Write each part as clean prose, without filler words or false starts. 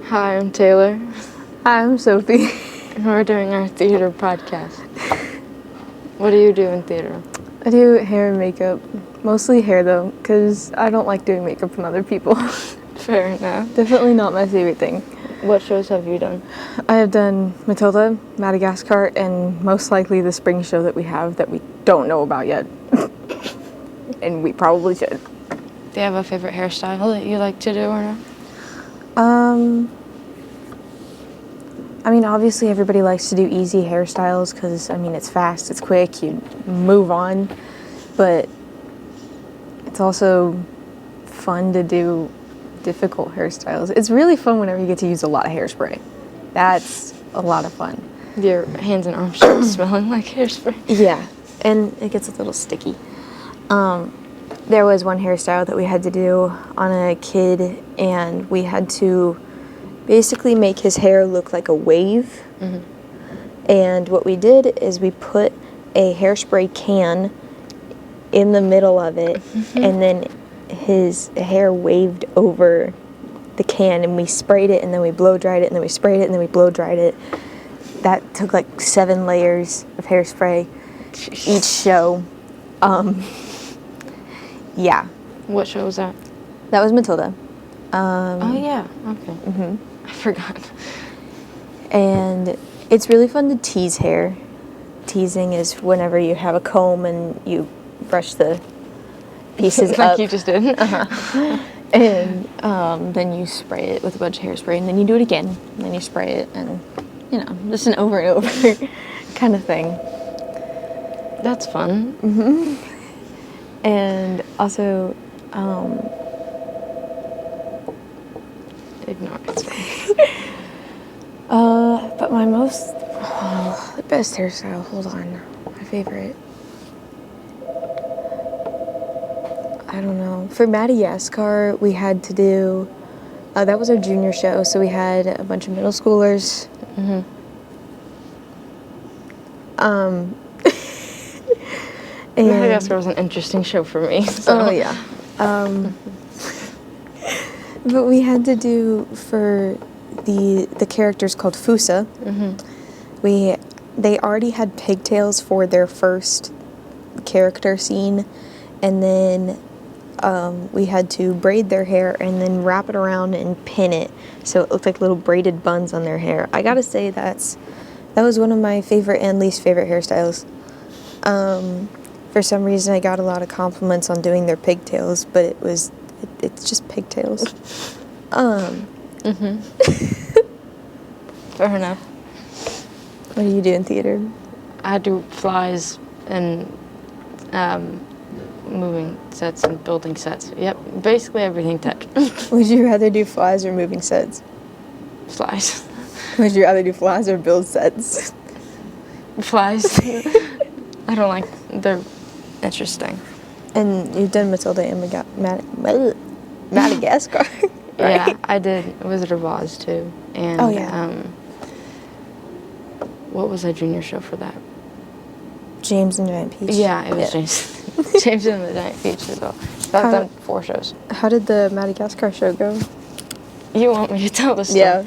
Hi, I'm Taylor, Hi, I'm Sophie. and we're doing our theater podcast. What do you do in theater? I do hair and makeup. Mostly hair, though, because I don't like doing makeup on other people. Fair enough. Definitely not my favorite thing. What shows have you done? I have done Matilda, Madagascar, and most likely the spring show that we have that we don't know about yet. And we probably should. Do you have a favorite hairstyle that you like to do or not? I mean, obviously everybody likes to do easy hairstyles because, I mean, it's fast, it's quick, you move on. But it's also fun to do difficult hairstyles. It's really fun whenever you get to use a lot of hairspray. That's a lot of fun. Your hands and arms start smelling like hairspray. Yeah, and it gets a little sticky. There was one hairstyle that we had to do on a kid, and we had to basically make his hair look like a wave. Mm-hmm. And what we did is we put a hairspray can in the middle of it, and then his hair waved over the can, and we sprayed it, and then we blow dried it, and then we sprayed it, and then we blow dried it. That took like 7 layers of hairspray each show. Yeah. What show was that? That was Matilda. Oh, yeah. Okay. Mm-hmm. I forgot. And it's really fun to tease hair. Teasing is whenever you have a comb and you brush the pieces like up. you just did. Uh-huh. And then you spray it with a bunch of hairspray, and then you do it again, and then you spray it, and, you know, just an over and over kind of thing. That's fun. Mm-hmm. And also, ignore it. but my the best hairstyle, hold on, my favorite. I don't know. For Madagascar, we had to do, that was our junior show, so we had a bunch of middle schoolers. Mm-hmm. Madagascar was an interesting show for me. So. Oh, yeah. But we had to do, for the characters called Fusa, they already had pigtails for their first character scene, and then we had to braid their hair and then wrap it around and pin it so it looked like little braided buns on their hair. I gotta say that was one of my favorite and least favorite hairstyles. For some reason I got a lot of compliments on doing their pigtails, but it's just pigtails. Fair enough. What do you do in theater? I do flies and moving sets and building sets. Yep, basically everything tech. Would you rather do flies or moving sets? Flies. Would you rather do flies or build sets? Flies. I don't like, they're interesting. And you've done Matilda and Madagascar, right? Yeah, I did Wizard of Oz too. And, oh, yeah. What was our junior show for that? James and the Giant Peach. Yeah, it was James. James and the Giant Peach as well. So I've done 4 shows. How did the Madagascar show go? You want me to tell the story? Yeah.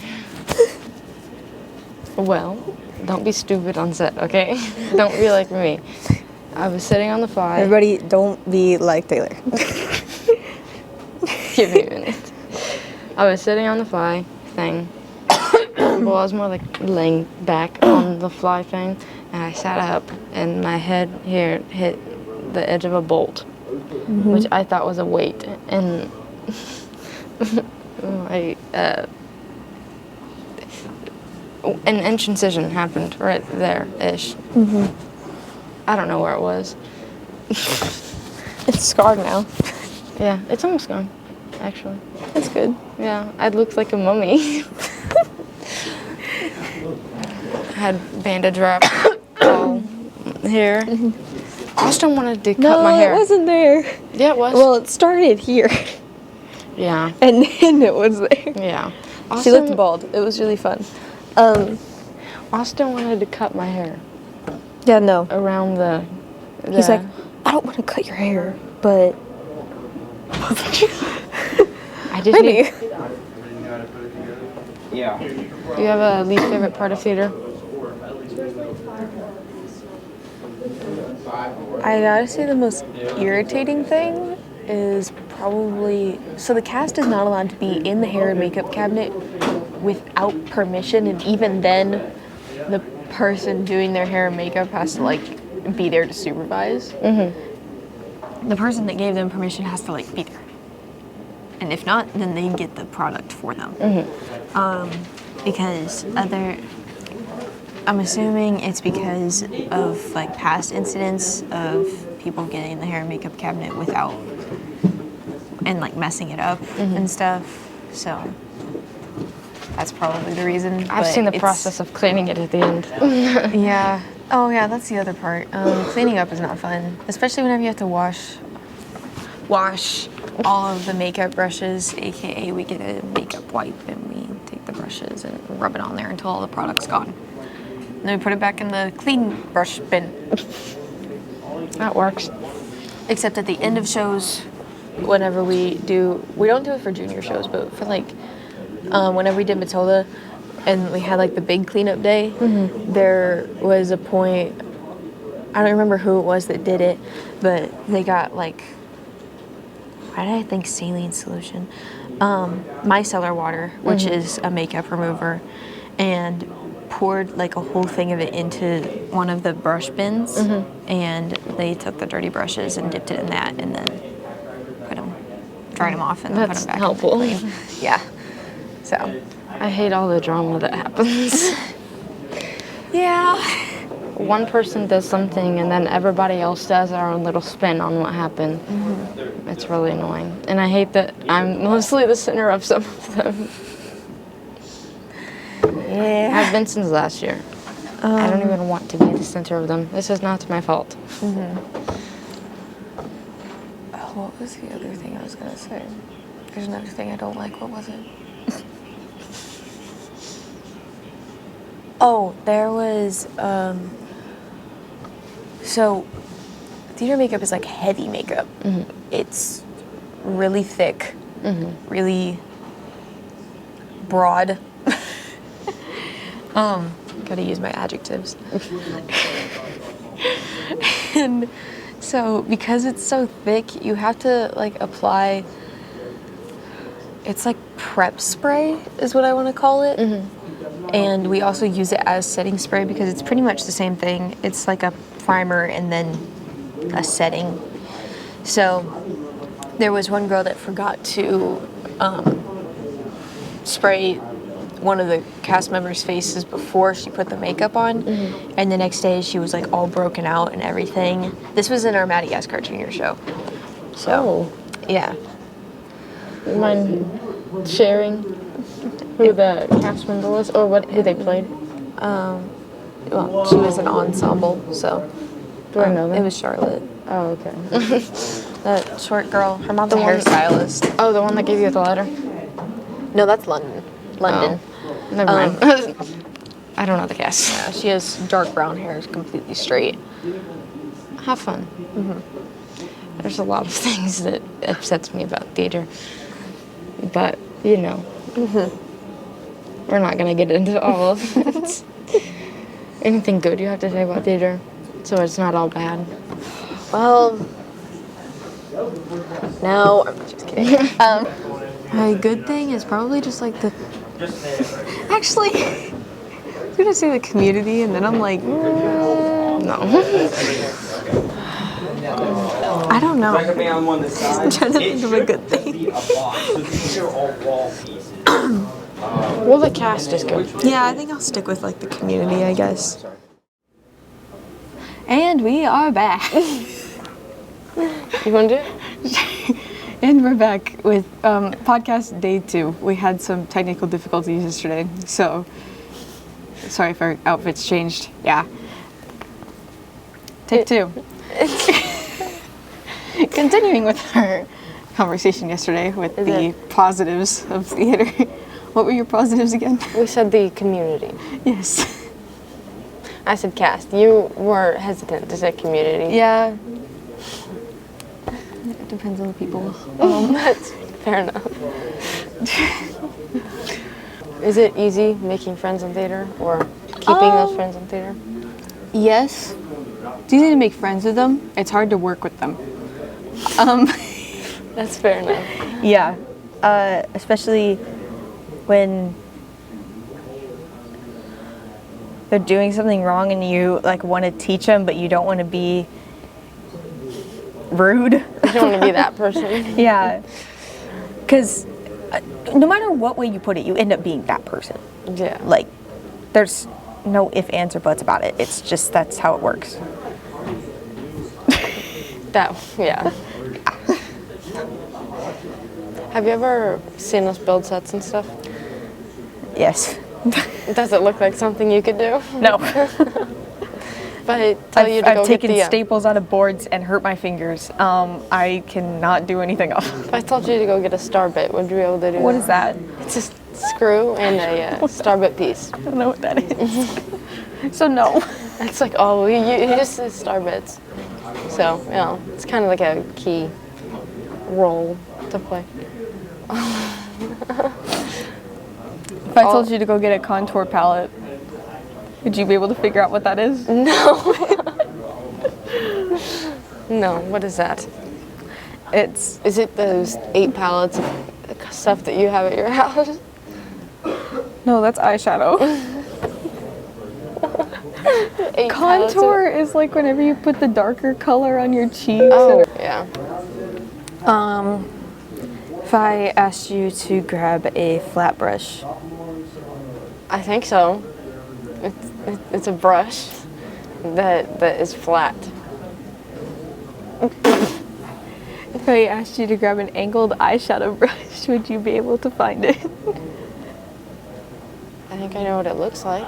Well, don't be stupid on set, okay? Don't be like me. I was sitting on the fly. Everybody, don't be like Taylor. Give me a minute. I was sitting on the fly thing. Well, I was more like laying back on the fly thing, and I sat up, and my head here hit the edge of a bolt, which I thought was a weight, and an inch incision happened right there-ish. I don't know where it was. It's scarred now. Yeah, it's almost gone, actually. That's good. Yeah, I looked like a mummy. Had bandage wrap all here. Austin wanted to cut my hair. No, it wasn't there. Yeah, it was. Well, it started here. Yeah. And then it was there. Yeah. She looked bald. It was really fun. Austin wanted to cut my hair. Yeah, no. Around the He's like, I don't want to cut your hair, but I just maybe. Yeah. Do you have a least favorite part of theater? I gotta say the most irritating thing is probably, so the cast is not allowed to be in the hair and makeup cabinet without permission, and even then the person doing their hair and makeup has to like be there to supervise. The person that gave them permission has to like be there, and if not, then they get the product for them. Because I'm assuming it's because of like past incidents of people getting in the hair and makeup cabinet without, and like messing it up and stuff. So that's probably the reason. I've seen the process of cleaning it at the end. Yeah. Oh yeah, that's the other part. Cleaning up is not fun, especially whenever you have to wash all of the makeup brushes, aka we get a makeup wipe and we take the brushes and rub it on there until all the product's gone. And then we put it back in the clean brush bin. That works. Except at the end of shows, whenever we don't do it for junior shows, but for like, whenever we did Matilda and we had like the big cleanup day, there was a point, I don't remember who it was that did it, but they got like, why did I think saline solution? Micellar water, which is a makeup remover, and poured like a whole thing of it into one of the brush bins, and they took the dirty brushes and dipped it in that, and then dried them off, and then put them back. That's helpful. Yeah. So. I hate all the drama that happens. Yeah. One person does something and then everybody else does their own little spin on what happened. It's really annoying. And I hate that I'm mostly the center of some of them. Yeah. I've been since last year. I don't even want to be the center of them. This is not my fault. What was the other thing I was going to say? There's another thing I don't like. What was it? Oh, there was, so theater makeup is like heavy makeup. It's really thick, really broad. Gotta use my adjectives. And so because it's so thick, you have to like apply, it's like prep spray is what I want to call it. And we also use it as setting spray because it's pretty much the same thing. It's like a primer and then a setting. So there was one girl that forgot to spray one of the cast members' faces before she put the makeup on, and the next day she was like all broken out and everything. This was in our Madagascar Junior show. So, yeah. Mind sharing who the cast member was, or who they played? Well, she was an ensemble, so. Do I know them? It was Charlotte. Oh, okay. That short girl. Her mom's a hairstylist. Oh, the one that gave you the letter? No, that's London. Oh, never mind. I don't know the cast. Yeah, she has dark brown hair, is completely straight. Have fun. There's a lot of things that upsets me about theater, but you know, we're not gonna get into all of it. Anything good you have to say about theater, so it's not all bad? Well, no, I'm just kidding. A good thing is probably just like the. Actually, I was gonna say the community, and then I'm like, no. I don't know. I'm trying to think of a good thing. Well, the cast is good. Yeah, I think I'll stick with like the community, I guess. And we are back. You want to do it? And we're back with podcast day 2. We had some technical difficulties yesterday, so sorry if our outfits changed. Yeah. Take 2. Continuing with our conversation yesterday with the positives of theater. What were your positives again? We said the community. Yes. I said cast. You were hesitant to say community. Yeah. It depends on the people. That's fair enough. Is it easy making friends in theater or keeping those friends in theater? Yes. It's easy to make friends with them. It's hard to work with them. That's fair enough. Yeah, especially when they're doing something wrong and you like want to teach them, but you don't want to be rude. You don't want to be that person. Yeah, because no matter what way you put it, you end up being that person. Yeah. Like, there's no ifs, ands, or buts about it. It's just that's how it works. Yeah. Have you ever seen us build sets and stuff? Yes. Does it look like something you could do? No. If I tell you to I've go taken get the staples out of boards and hurt my fingers. I cannot do anything else. if I told you to go get a star bit, would you be able to do What that? is that? It's a screw and a star bit piece. I don't know what that is. So no. That's like all you just is star bits. So, you know, it's kind of like a key role to play. If I told you to go get a contour palette, would you be able to figure out what that is? No. No, what is that? Is it those 8 pallets of stuff that you have at your house? No, that's eyeshadow. 8 pallets of- Contour is like whenever you put the darker color on your cheeks. Oh, yeah. If I asked you to grab a flat brush, I think so. It's a brush that is flat. If I asked you to grab an angled eyeshadow brush, would you be able to find it? I think I know what it looks like.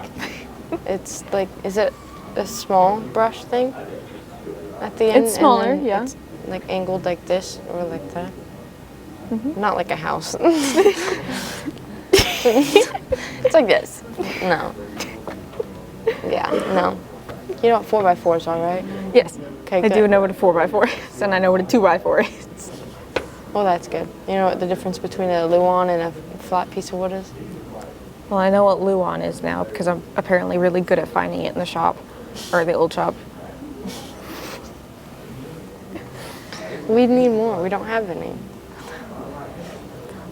It's like, is it a small brush thing at the end? It's smaller, and then yeah. It's like angled like this or like that. Mm-hmm. Not like a house. It's like this. No. Yeah, no. You know what 4x4s are, right? yes, Okay, I good. do know what a 4x4 is, and I know what a 2x4 is. Well, that's good. You know what the difference between a Luan and a flat piece of wood is? Well, I know what Luan is now because I'm apparently really good at finding it in the shop, or the old shop. We need more. We don't have any.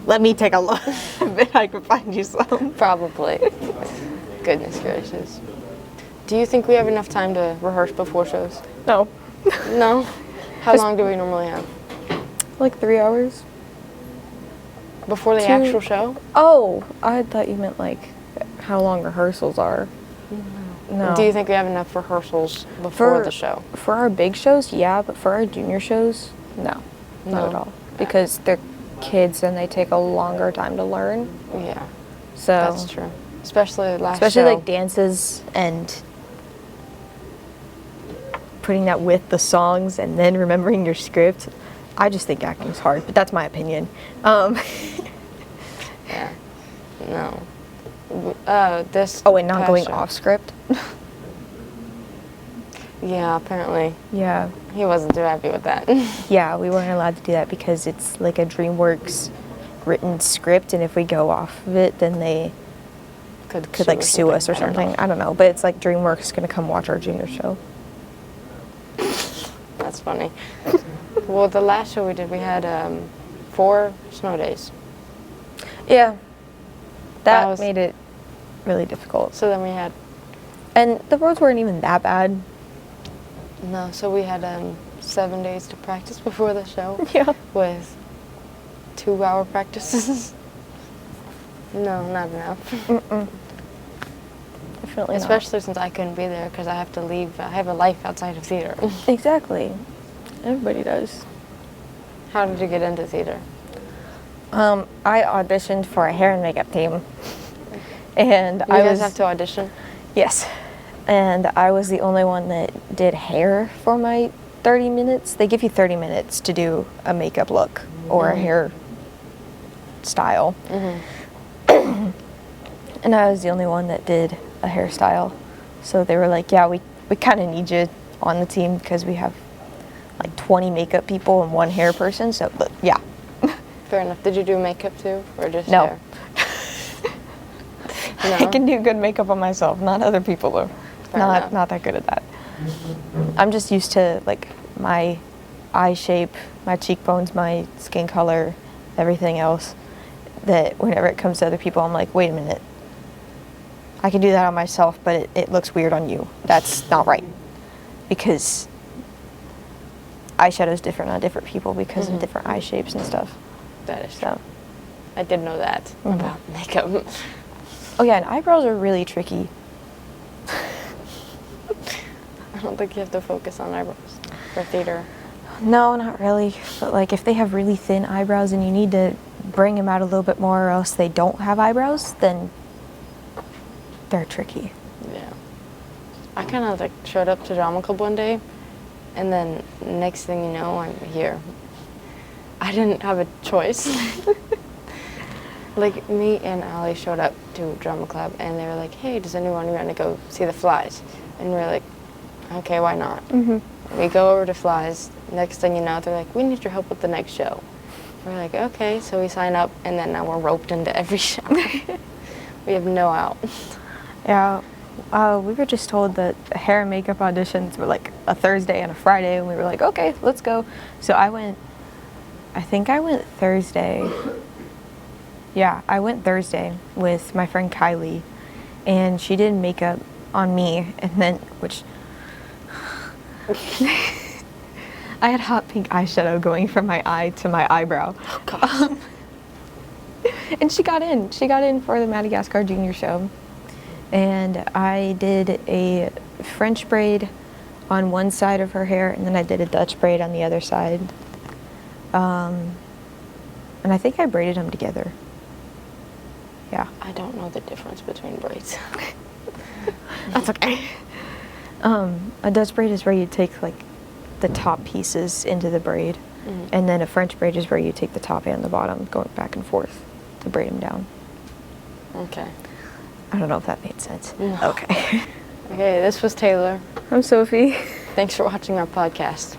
Let me take a look. I bet I could find you some. Probably. Goodness gracious. Do you think we have enough time to rehearse before shows? No, No? How long do we normally have? like 3 hours. Before the 2 actual show? Oh, I thought you meant like how long rehearsals are. No. Do you think we have enough rehearsals before the show? For our big shows, yeah, but for our junior shows, no, not No. at all. Because they're kids and they take a longer time to learn. Yeah, So that's true. Especially last especially show. like dances and putting that with the songs and then remembering your script. I just think acting's hard, but that's my opinion. Yeah. No. This. Oh, and not past going show- off script. Yeah, apparently Yeah. he wasn't too happy with that. Yeah, we weren't allowed to do that because it's like a DreamWorks written script, and if we go off of it, then they could like sue us or I don't know. something. I don't know, but it's like DreamWorks is gonna come watch our junior show. That's funny. Well, the last show we did, we had 4 snow days. Yeah, That that was- made it really difficult. So then we had And the roads weren't even that bad. no. So we had 7 days to practice before the show. Yeah. With 2-hour practices. No, not enough. Definitely not. Especially since I couldn't be there because I have to leave. I have a life outside of theater. Exactly. Everybody does. How did you get into theater? I auditioned for a hair and makeup team, and You I guys was have to audition. yes, and I was the only one that did hair for my 30 minutes. They give you 30 minutes to do a makeup look or a hair style, and I was the only one that did a hairstyle. So they were like, "Yeah, we kind of need you on the team because we have like 20 makeup people and 1 hair person." So, but yeah. Fair enough. Did you do makeup too, or just No. hair? I can do good makeup on myself, not other people though. enough. Not that good at that. I'm just used to like my eye shape, my cheekbones, my skin color, everything else. That whenever it comes to other people, I'm like, wait a minute. I can do that on myself, but it looks weird on you. That's not right. Because eyeshadow's different on different people because of different eye shapes and stuff. That is true. I did know that about makeup. Oh yeah, and eyebrows are really tricky. I don't think you have to focus on eyebrows for theater. No, not really. But like if they have really thin eyebrows and you need to bring them out a little bit more or else they don't have eyebrows, then they're tricky. Yeah. I kind of like showed up to drama club one day, and then next thing you know, I'm here. I didn't have a choice. Like me and Allie showed up to drama club, and they were like, "Hey, does anyone want to go see the flies?" And we were like, "Okay, why not?" We go over to flies. Next thing you know, they're like, "We need your help with the next show." We're like, "Okay," so we sign up, and then now we're roped into every show. We have no out. Yeah, we were just told that hair and makeup auditions were like a Thursday and a Friday, and we were like, okay, let's go. So I think I went Thursday. Yeah, I went Thursday with my friend Kylie, and she did makeup on me, and then, which, I had hot pink eyeshadow going from my eye to my eyebrow. Oh, gosh. And she got in for the Madagascar Junior show. And I did a French braid on one side of her hair, and then I did a Dutch braid on the other side. And I think I braided them together. Yeah. I don't know the difference between braids. That's okay. A Dutch braid is where you take like the top pieces into the braid, and then a French braid is where you take the top and the bottom, going back and forth to braid them down. Okay. I don't know if that made sense. No. Okay. Okay, this was Taylor. I'm Sophie. Thanks for watching our podcast.